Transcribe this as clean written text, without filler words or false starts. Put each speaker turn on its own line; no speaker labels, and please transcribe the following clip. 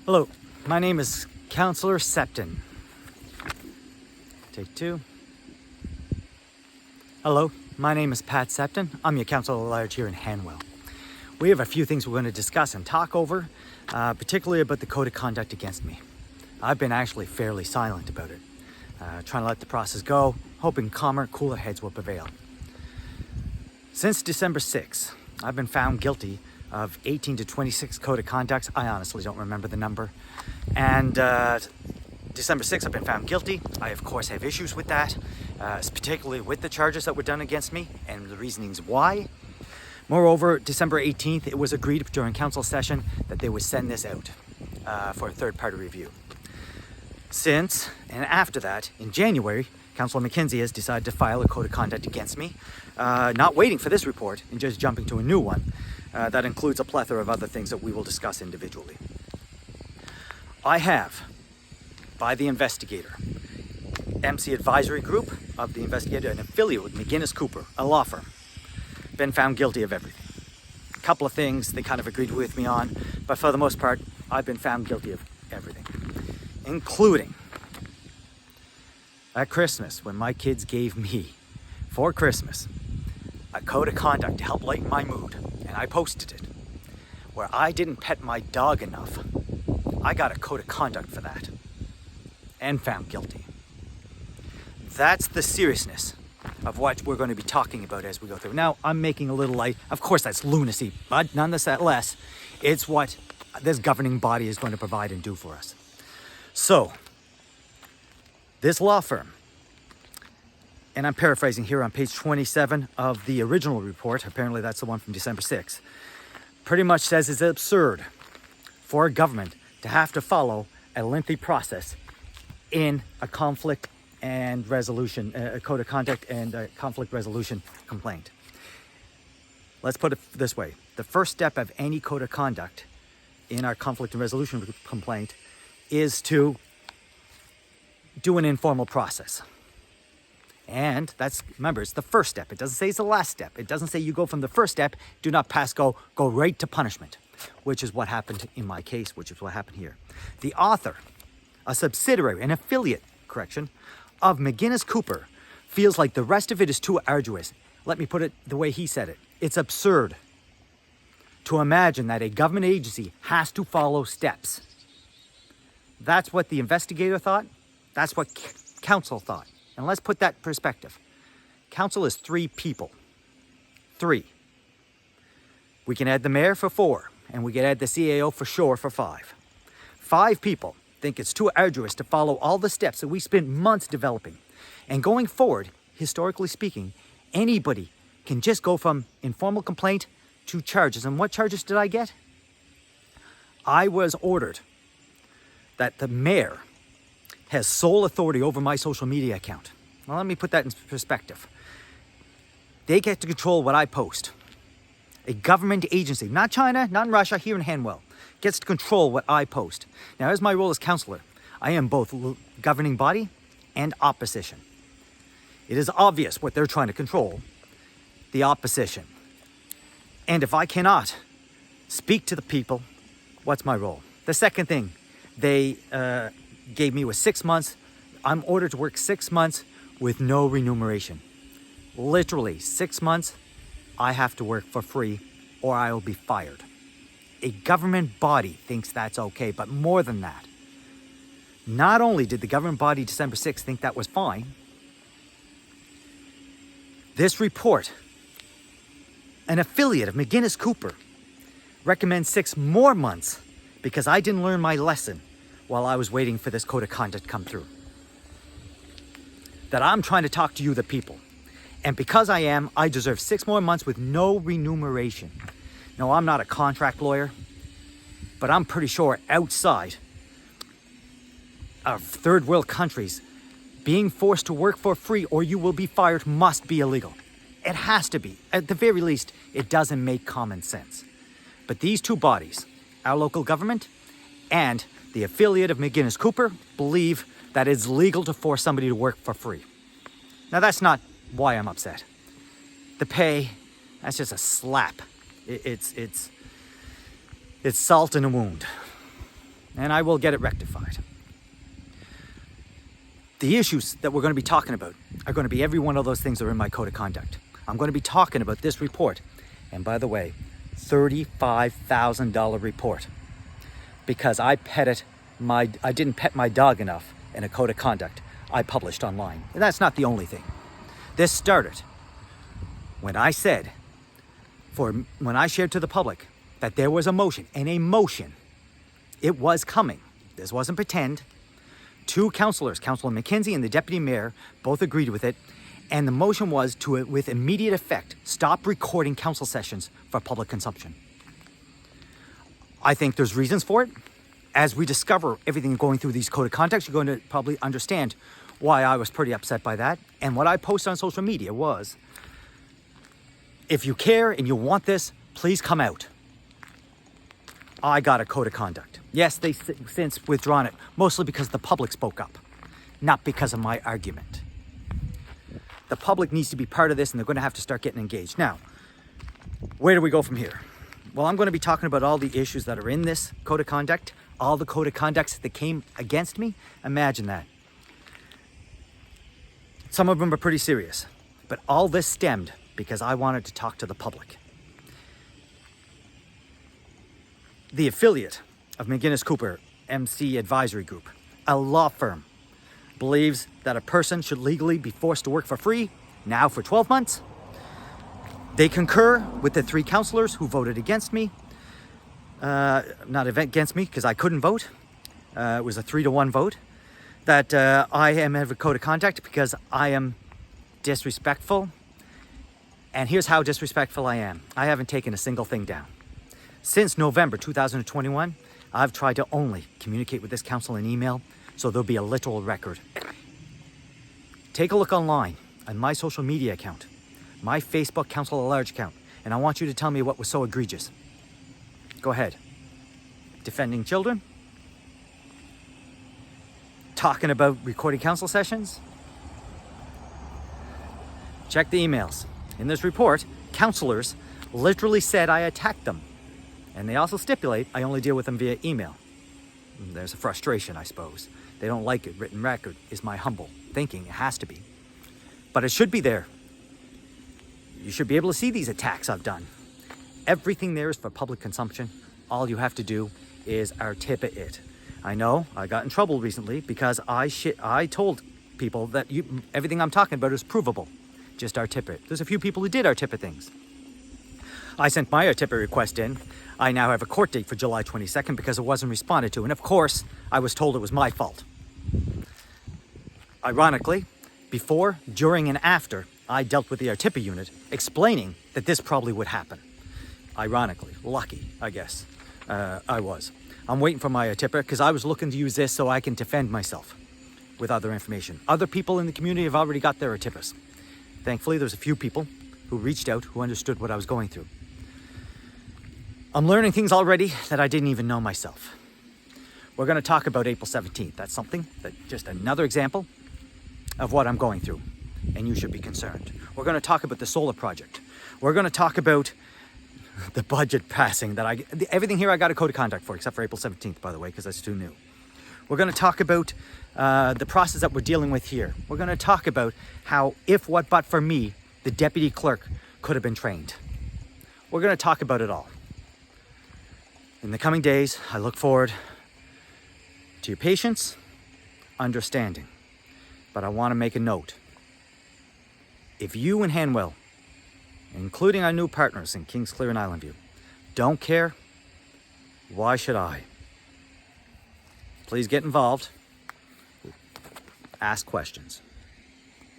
Hello, my name is Councillor Septon. Take two. Hello, my name is Pat Septon. I'm your councillor at large here in Hanwell. We have a few things we're going to discuss and talk over, particularly about the code of conduct against me. I've been actually fairly silent about it, trying to let the process go, hoping calmer, cooler heads will prevail. Since December 6th, I've been found guilty of 18 to 26 code of conducts. I honestly don't remember the number. And December 6th, I've been found guilty. I, of course, have issues with that, particularly with the charges that were done against me and the reasonings why. Moreover, December 18th, it was agreed during council session that they would send this out for a third-party review. Since and after that, in January, Councillor McKenzie has decided to file a code of conduct against me, not waiting for this report and just jumping to a new one that includes a plethora of other things that we will discuss individually. I have, by the investigator, MC Advisory Group of the investigator, an affiliate with McGinnis Cooper, a law firm, been found guilty of everything. A couple of things they kind of agreed with me on, but for the most part, I've been found guilty of everything, including at Christmas when my kids gave me, for Christmas, a code of conduct to help lighten my mood, and I posted it, where I didn't pet my dog enough. I got a code of conduct for that, and found guilty. That's the seriousness of what we're going to be talking about as we go through. Now, I'm making a little light. Of course, that's lunacy, but nonetheless, it's what this governing body is going to provide and do for us. So, this law firm, and I'm paraphrasing here on page 27 of the original report, apparently that's the one from December 6th, pretty much says it's absurd for a government to have to follow a lengthy process in a conflict and resolution, a code of conduct and a conflict resolution complaint. Let's put it this way. The first step of any code of conduct in our conflict and resolution complaint is to do an informal process. And that's, remember, it's the first step. It doesn't say it's the last step. It doesn't say you go from the first step, do not pass go right to punishment, which is what happened in my case, which is what happened here. The author, a subsidiary, an affiliate, of McGinnis Cooper, feels like the rest of it is too arduous. Let me put it the way he said it. It's absurd to imagine that a government agency has to follow steps. That's what the investigator thought. That's what council thought. And let's put that in perspective. Council is 3 people. 3. We can add the mayor for 4, and we can add the CAO for sure for 5. 5 people think it's too arduous to follow all the steps that we spent months developing. And going forward, historically speaking, anybody can just go from informal complaint to charges. And what charges did I get? I was ordered that the mayor has sole authority over my social media account. Well, let me put that in perspective. They get to control what I post. A government agency, not China, not in Russia, here in Hanwell, gets to control what I post. Now, as my role as councillor, I am both governing body and opposition. It is obvious what they're trying to control, the opposition. And if I cannot speak to the people, what's my role? The second thing they gave me was 6 months. I'm ordered to work 6 months with no remuneration. Literally 6 months, I have to work for free or I will be fired. A government body thinks that's okay, but more than that. Not only did the government body December 6th think that was fine, this report, an affiliate of McGinnis Cooper, recommends 6 more months because I didn't learn my lesson while I was waiting for this code of conduct to come through. That I'm trying to talk to you, the people. And because I am, I deserve 6 more months with no remuneration. No, I'm not a contract lawyer, but I'm pretty sure outside of third world countries, being forced to work for free or you will be fired must be illegal. It has to be. At the very least, it doesn't make common sense. But these 2 bodies, our local government and the affiliate of McGinnis Cooper, believe that it's legal to force somebody to work for free. Now, that's not why I'm upset. The pay, that's just a slap. It's salt in a wound. and I will get it rectified. The issues that we're going to be talking about are going to be every one of those things that are in my code of conduct. I'm going to be talking about this report. And by the way, $35,000 report, because I didn't pet my dog enough in a code of conduct I published online. And that's not the only thing. This started when I said, when I shared to the public that there was a motion, and a motion, it was coming. This wasn't pretend. Two councillors, Councillor McKenzie and the Deputy Mayor, both agreed with it. And the motion was to, with immediate effect, stop recording council sessions for public consumption. I think there's reasons for it. As we discover everything going through these code of conducts, you're going to probably understand why I was pretty upset by that. And what I posted on social media was, if you care and you want this, please come out. I got a code of conduct. Yes, they since withdrawn it, mostly because the public spoke up, not because of my argument. The public needs to be part of this, and they're going to have to start getting engaged. Now, where do we go from here? Well, I'm going to be talking about all the issues that are in this code of conduct, all the code of conducts that came against me. Imagine that. Some of them are pretty serious, but all this stemmed because I wanted to talk to the public. The affiliate of McGuinness Cooper MC Advisory Group, a law firm, believes that a person should legally be forced to work for free, now for 12 months. They concur with the three councillors who voted against me. Not against me, because I couldn't vote. It was a 3-1 vote. That I have a code of conduct because I am disrespectful. And here's how disrespectful I am. I haven't taken a single thing down. Since November 2021, I've tried to only communicate with this council in email, so there'll be a literal record. Take a look online on my social media account, my Facebook Council at Large account, and I want you to tell me what was so egregious. Go ahead. Defending children? Talking about recording council sessions? Check the emails. In this report, councillors literally said I attacked them. And they also stipulate I only deal with them via email. There's a frustration, I suppose. They don't like it. Written record is my humble thinking. It has to be. But it should be there. You should be able to see these attacks I've done. Everything there is for public consumption. All you have to do is articulate it. I know I got in trouble recently because I told people that everything I'm talking about is provable. Just articulate. There's a few people who did articulate things. I sent my articulate request in. I now have a court date for July 22nd because it wasn't responded to. And of course, I was told it was my fault. Ironically, before, during, and after, I dealt with the articulate unit, explaining that this probably would happen. Ironically, lucky, I guess, I was. I'm waiting for my articulate because I was looking to use this so I can defend myself with other information. Other people in the community have already got their articulate. Thankfully, there's a few people who reached out, who understood what I was going through. I'm learning things already that I didn't even know myself. We're going to talk about April 17th. That's something, just another example of what I'm going through, and you should be concerned. We're going to talk about the solar project. We're going to talk about the budget passing everything here I got a code of conduct for, except for April 17th, by the way, because that's too new. We're going to talk about the process that we're dealing with here. We're going to talk about how, if what but for me, the deputy clerk could have been trained. We're going to talk about it all. In the coming days, I look forward to your patience, understanding. But I want to make a note. If you and Hanwell, including our new partners in Kingsclear and Islandview, don't care, why should I? Please get involved. Ask questions.